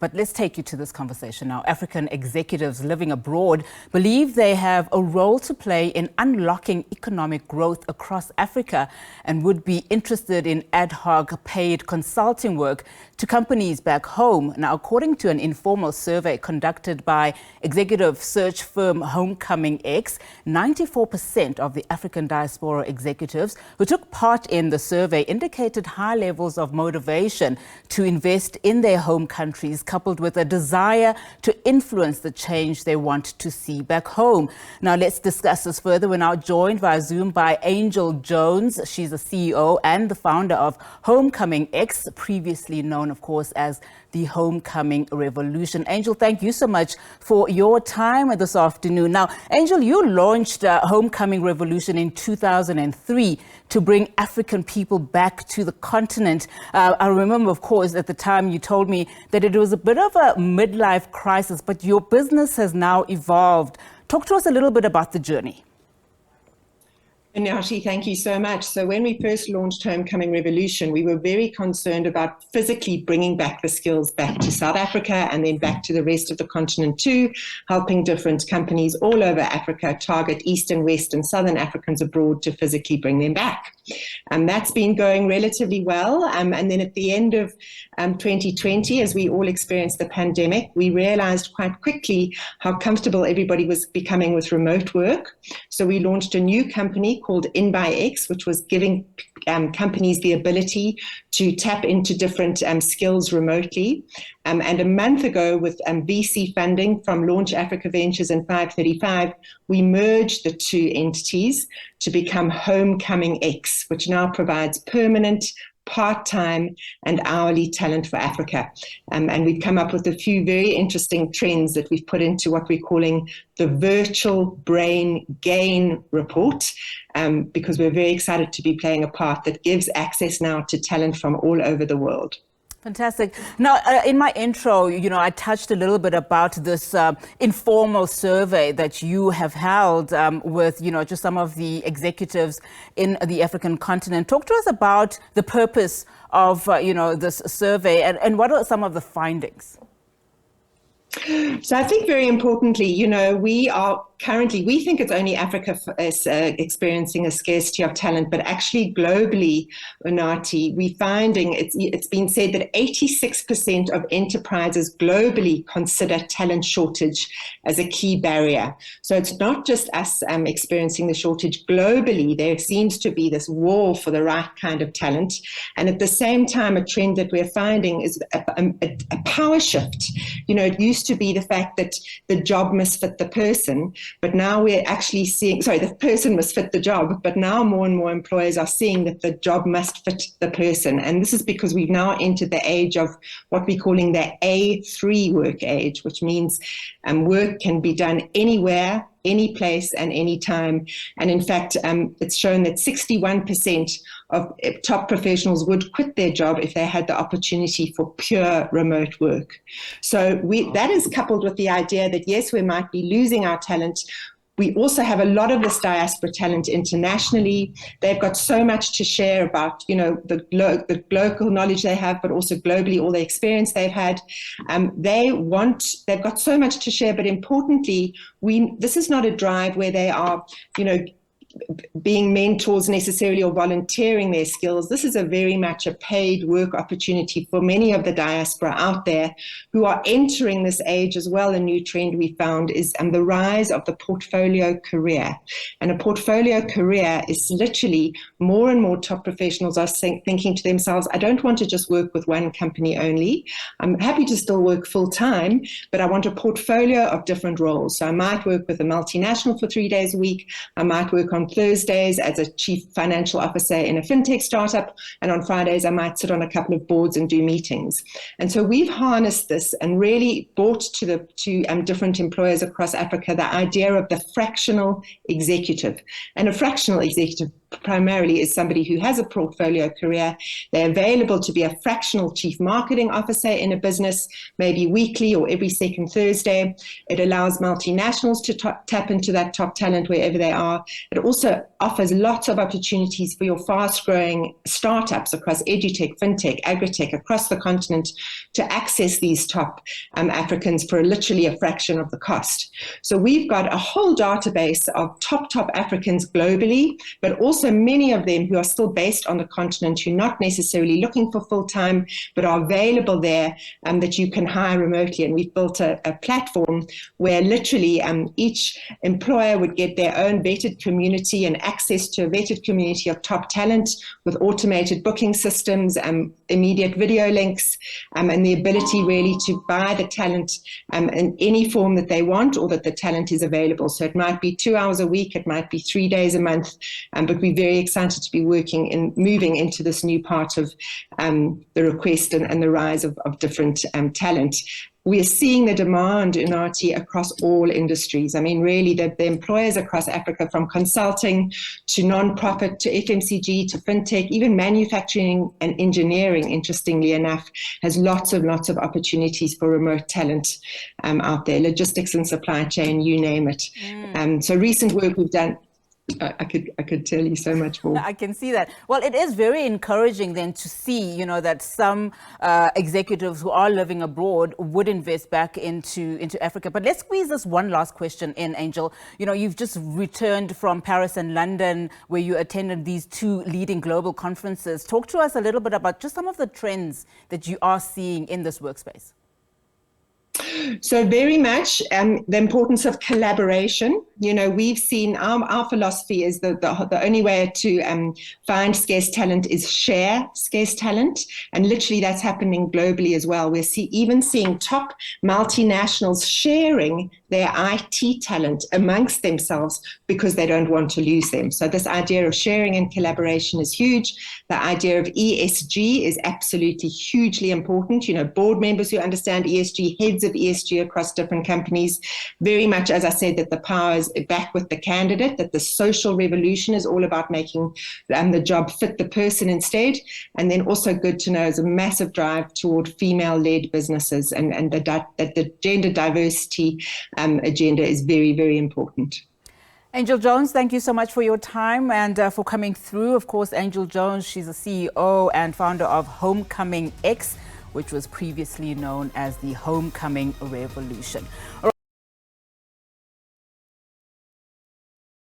But let's take you to this conversation now. African executives living abroad believe they have a role to play in unlocking economic growth across Africa and would be interested in ad hoc paid consulting work to companies back home. Now, according to an informal survey conducted by executive search firm HomecomingEX, 94% of the African diaspora executives who took part in the survey indicated high levels of motivation to invest in their home countries, coupled with a desire to influence the change they want to see back home. Now, let's discuss this further. We're now joined via Zoom by Angel Jones. She's the CEO and the founder of HomecomingEX, previously known, of course, as the Homecoming Revolution. Angel, thank you so much for your time this afternoon. Now, Angel, you launched Homecoming Revolution in 2003 to bring African people back to the continent. I remember, of course, at the time you told me that it was a bit of a midlife crisis, but your business has now evolved. Talk to us a little bit about the journey. Nashi, thank you so much. So when we first launched Homecoming Revolution, we were very concerned about physically bringing back the skills back to South Africa and then back to the rest of the continent too, helping different companies all over Africa target Eastern, West and Southern Africans abroad to physically bring them back. And that's been going relatively well. And then at the end of 2020, as we all experienced the pandemic, we realized quite quickly how comfortable everybody was becoming with remote work. So we launched a new company called InByX, which was giving companies the ability to tap into different skills remotely. And a month ago, with VC funding from Launch Africa Ventures and 535, we merged the two entities to become HomecomingEX, which now provides permanent, part-time and hourly talent for Africa. And we've come up with a few very interesting trends that we've put into what we're calling the virtual brain gain report, because we're very excited to be playing a part that gives access now to talent from all over the world. Fantastic. Now, in my intro, I touched a little bit about this informal survey that you have held with, just some of the executives in the African continent. Talk to us about the purpose of, this survey and what are some of the findings? So I think very importantly, we think it's only Africa is experiencing a scarcity of talent, but actually globally, Onati, we're finding it's been said that 86% of enterprises globally consider talent shortage as a key barrier. So it's not just us experiencing the shortage globally. There seems to be this war for the right kind of talent. And at the same time, a trend that we're finding is a power shift. It used to be the fact that the job must fit the person, but now we're actually seeing, the person must fit the job, but now more and more employers are seeing that the job must fit the person. And this is because we've now entered the age of what we're calling the A3 work age, which means work can be done anywhere, any place and any time. And in fact, it's shown that 61% of top professionals would quit their job if they had the opportunity for pure remote work. So that is coupled with the idea that, yes, we might be losing our talent. We also have a lot of this diaspora talent internationally. They've got so much to share about, the local knowledge they have, but also globally, all the experience they've had. They've got so much to share, but importantly, this is not a drive where they are, being mentors necessarily or volunteering their skills. This is a very much a paid work opportunity for many of the diaspora out there who are entering this age as well. A new trend we found is the rise of the portfolio career. And a portfolio career is literally more and more top professionals are thinking to themselves, I don't want to just work with one company only. I'm happy to still work full time, but I want a portfolio of different roles. So I might work with a multinational for 3 days a week. I might work on Thursdays as a chief financial officer in a fintech startup, and on Fridays I might sit on a couple of boards and do meetings. And so we've harnessed this and really brought to different employers across Africa the idea of the fractional executive. And a fractional executive primarily is somebody who has a portfolio career. They're available to be a fractional chief marketing officer in a business, maybe weekly or every second Thursday. It allows multinationals to tap into that top talent wherever they are. It also offers lots of opportunities for your fast-growing startups across edutech, fintech, agritech across the continent to access these top Africans for literally a fraction of the cost. So we've got a whole database of top Africans globally, but also many of them who are still based on the continent, who are not necessarily looking for full-time, but are available there that you can hire remotely. And we've built a platform where literally each employer would get their own vetted community and access to a vetted community of top talent with automated booking systems, immediate video links, and the ability really to buy the talent in any form that they want or that the talent is available. So it might be 2 hours a week, it might be 3 days a month, but we're very excited to be working and moving into this new part of the request and the rise of different talent. We're seeing the demand in RT across all industries. I mean, really, the employers across Africa, from consulting to non-profit to FMCG to fintech, even manufacturing and engineering, interestingly enough, has lots of opportunities for remote talent out there, logistics and supply chain, you name it. So recent work we've done, I could tell you so much more. I can see that. Well, it is very encouraging then to see, that some executives who are living abroad would invest back into Africa. But let's squeeze this one last question in, Angel. You've just returned from Paris and London, where you attended these 2 leading global conferences. Talk to us a little bit about just some of the trends that you are seeing in this workspace. So very much the importance of collaboration. We've seen our philosophy is that the only way to find scarce talent is share scarce talent. And literally that's happening globally as well. We're even seeing top multinationals sharing their IT talent amongst themselves because they don't want to lose them. So this idea of sharing and collaboration is huge. The idea of ESG is absolutely hugely important. Board members who understand ESG, heads of ESG across different companies. Very much, as I said, that the power is back with the candidate, that the social revolution is all about making the job fit the person instead. And then also good to know is a massive drive toward female-led businesses and that the gender diversity agenda is very, very important. Angel Jones, thank you so much for your time and for coming through. Of course, Angel Jones, she's the CEO and founder of HomecomingEX, which was previously known as the Homecoming Revolution. All right.